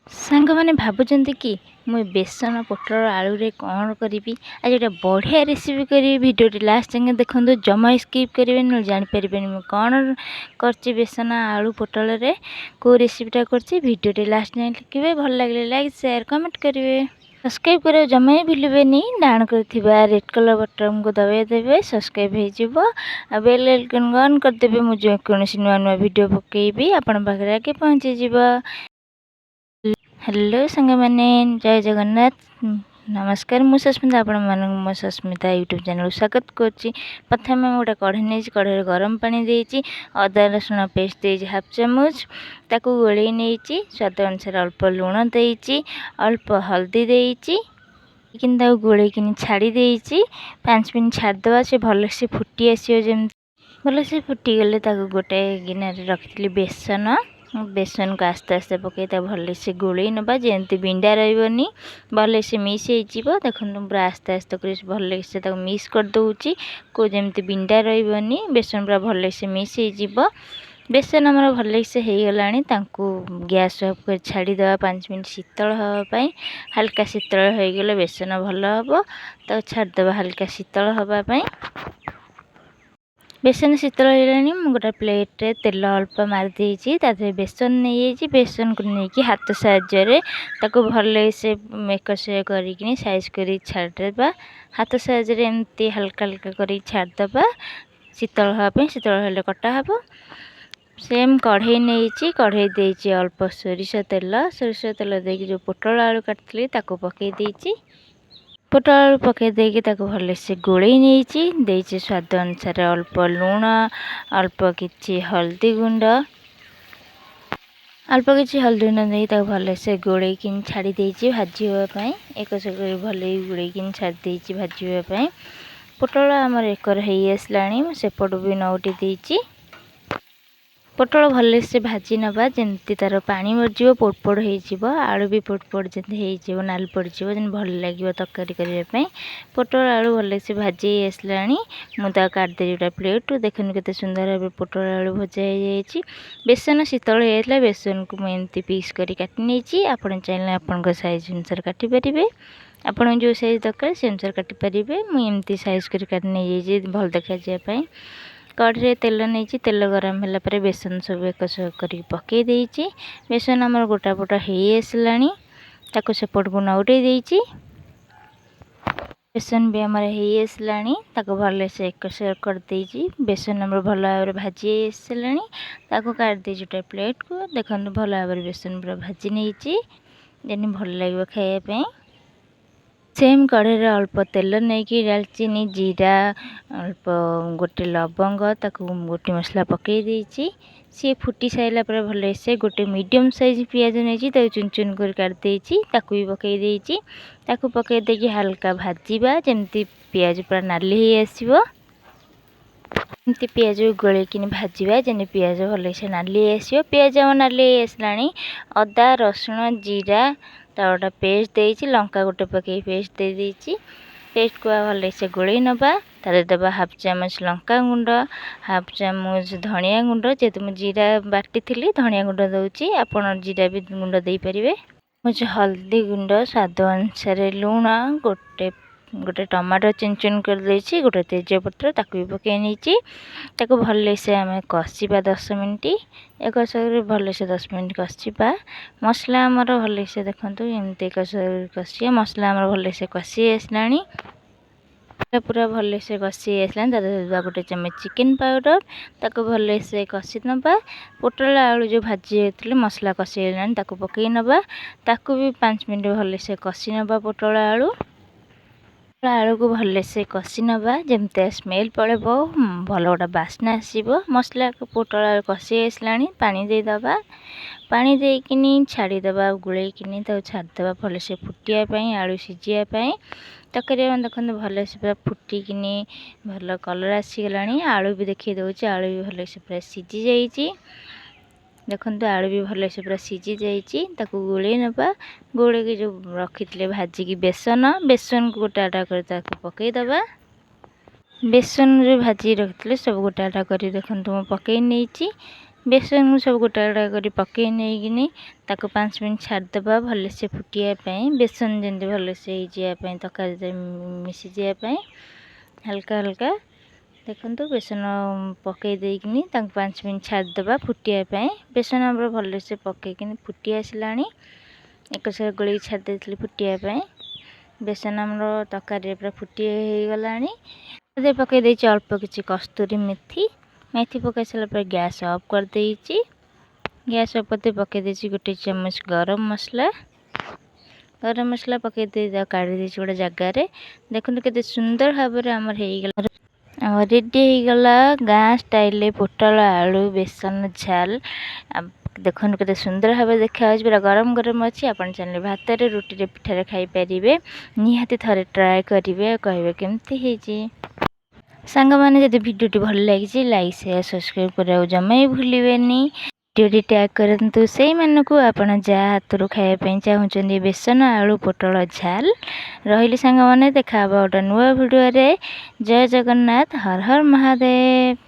सांग मैंने भावुं कि मुझे बेसन पोटर आलू रे कौन करी आज गोटे बढ़िया रेसिपी करी भिडियो लास्ट जाए देखो जमा स्किप करेंगे ना जापर मुझे कौन कर बेसन आलू पोटल रे को रेसिपीटा कर लास्ट जाए देखिए भल लगे लाइक शेयर कमेंट करेंगे सब्सक्राइब कर जमा ही भूलें डाण कर रेड कलर बटन को दबाई देवे सब्सक्राइब हो बेल आइकन ऑन करदे मुझे कौन नुआ नुआ भिड पकईबी आपण पाखे आगे पहुँची हेलो सांग मैंने जय जगन्नाथ नमस्कार मु सस्मिता आपण मो सस्मिता यूट्यूब चैनल स्वागत करुच्ची। प्रथम गोटे कढ़ई नहीं कढ़ई गरम पानी देती अदा रसुण पेस्ट दे हाफ चामच ताकू गोले नहीं स्वाद अनुसार अल्प लुण देती अल्प हल्दी देती कि गोले छाड़ी देती 5 मिनट छाड़देवा से भल से फुटी आसो जमी भल से फुटीगले गोटे गिनारे रखी बेसन बेसन को आस्ते आस्ते पकई भल से गोले नवा जमी बिंडा रही भल से मिस हो देखो पूरा आस्ते आस्ते कर भल से मिक्स करदे को जमी बिंडा रही बेसन पूरा भल से मिस हो बेसन आमर भल से हो गला गैस ऑफ कर छाड़ीदे 5 मिनट शीतल हाँपाई हल्का शीतल हो गले बेसन भल हम तो छाड़दे हल्का शीतल हाँपाई बेसन शीतल हो गोटे प्लेट रे तेल अल्प मारिदे बेसन नहीं बेसन को लेकिन हाथ साहाय्य भल से मेकश कर साइज कर छाड़देबा हाथ साहाय्य एमती हल्का हल्का कर छाड़देबा शीतल हाँपाई शीतल हेल्ले कटा हम सेम कढ़ई नहीं कढ़ई देती अल्प सोरिष तेल दे जो पोटल आलू काटती पकई देती पोटल आलू पकई देकी भल से गोले नहीं स्वाद अनुसार अल्प लुण अल्प किछि हल्दी गुंड अल्प किछि हल्दी गुंड नहीं भल से गोले छाड़ी भाजीवाई एक भल गोले छाड़ी भाजीवाई पोटल आमर एकर हो आसला सेपट भी नौटी देती पोटल भल से भाजी नवा जमी तार पानी मरज पोटपोड़ हो आलू भी पोटपोड़ जमी हो नाल पड़ जमी भल लगे तरकारी करने पोटल आलू भल से भाजी आसला मुझे काटदे गोटे प्लेट देखने के सुंदर भाव पोटल आलू भजा हो बेसन शीतल होता बेसन को मुझे पीस कर काटी आपड़ चाहिए आपण साइज अनुसार काटिपारे आपन जो साइज दरकार से अनुसार काटिपारे मुझे साइज कर काटी भल देखापी कढ़े तेल नहीं तेल गरम है बेसन सब एक कर पकई देती बेसन आमर गोटा पोटा हो आसला सेपट को नौटे देती बेसन भी आमर हो आसला भल से एक करदे बेसन आमर भल भाव भाजी आसला काटदे गोटे प्लेट को देखो भल भाव बेसन पूरा भाजी नहीं जमी भल लगे खायापी सेम कढ़ई अल्प तेल नहीं डालचीनी जीरा अल्प गोटे लवंग गोटी मसला पकई देती सी फुटी सारा पर भल से गोटे मीडियम साइज पियाज नहीं चुन चुन कर काटदे भी पकई देती पकई देकी हल्का भाजवा जमी पियाज पूरा नाली हो आसो एमती पियाज गोले भाजवा जमी पियाज भल से नाली आसो पियाज आम नाली आसला अदा रसुण जीरा गोटे पेस्ट देती लंका गोटे पकई पेस्ट दे देती पेस्ट को भल से गोले नवा देवा हाफ चामच लंका गुंड हाफ चामच धनिया गुंड जेहेतु मुझे जीरा बाटी थी धनिया गुंड दूची आपड़ जीरा भी गुंड दे पारे मुझे हल्दी गुंड स्वाद अनुसार लुण गोटे गोटे टमाटो चुन चुन कर देछि गोटे तेजपत्र ताकू भी पकई नहीं भल से आम कषा 10 मिनट एक भल से 10 मिनट कषा मसला आमर भल से देखो एमती कषा मसला आमर भल से कषि आसला पूरा भल से कषि आसला गोटे चम्मच चिकेन पाउडर भल से कषि नवा पोटल आलू जो भाजी होते मसला कषि पकई नवा भी 5 मिनट भल से कषि नवा पोटल आलू आलू को भल से कषि नवा जमी स्मेल पड़े भल गोटे बास्ना आसो मसला को पोटल आलू कषि आसला पानी देदबा पानी देकिनी छाड़ीदे गोले छाड़दे भल से फुटापी आलू सीझापी तक देखो भल से पूरा फुटिकी भल कलर आसीगला आलू भी देखी दूसरी आलू भी भल से पूरा सीझी जाइए देखो आलू भी भल से पूरा सीझी जाइए गोले नवा गोले के जो रखी थे भाजिकी बेसन बेसन को गोटा आटा कर पकईदबा बेसन जो भाजी रखी सब गोटा आटा कर देखो पकई नहीं बेसन को सब गोटा गोटा कर पकई नहीं ताको 5 मिनट छाड़देवा भलसे फुटापी बेसन जमी भलसे होगापी तरकारी मिसी जावाई हल्का हल्का देखो बेसन पकई देकिनी 5 मिनट छाड़देवा फुटापी बेसन आम भलसे पकईकि फुटी आसला एक सारे गोल छाड़ी फुटापी बेसन आम तरकारी पूरा फुटी गला पकई अल्प किसी कस्तूरी मेथी मेथी पकई सारा गैस ऑफ कर देइछि गैस ऑफ करते पकई देछि गोटे चम्मच गरम मसला पकई दे काढ़ी देछि गोटे जगार देखो केते सुंदर भाव आमर हो रेडी हो गला गाँ स्टाइल पोटल आलू बेसन झाल देखो केते सुंदर भाव देखा पूरा गरम गरम अच्छी आप चाहिए भात रे रुटी रे पिठारे खाई पारे निहाती थरे ट्राए करेंगे कहे केमती सांग मैंने जब भिडियोटी भल लगी लाइक शेयर सब्सक्राइब करने जमा भी भूलें भिडियोटी टैग करूँ से मानक आपड़ जहाँ हाथ खायापी चाहते बेसन आलू पोटल झाल रही सांग मैंने देखा गोटे नुआ भिडियो जय जगन्नाथ हर हर महादेव।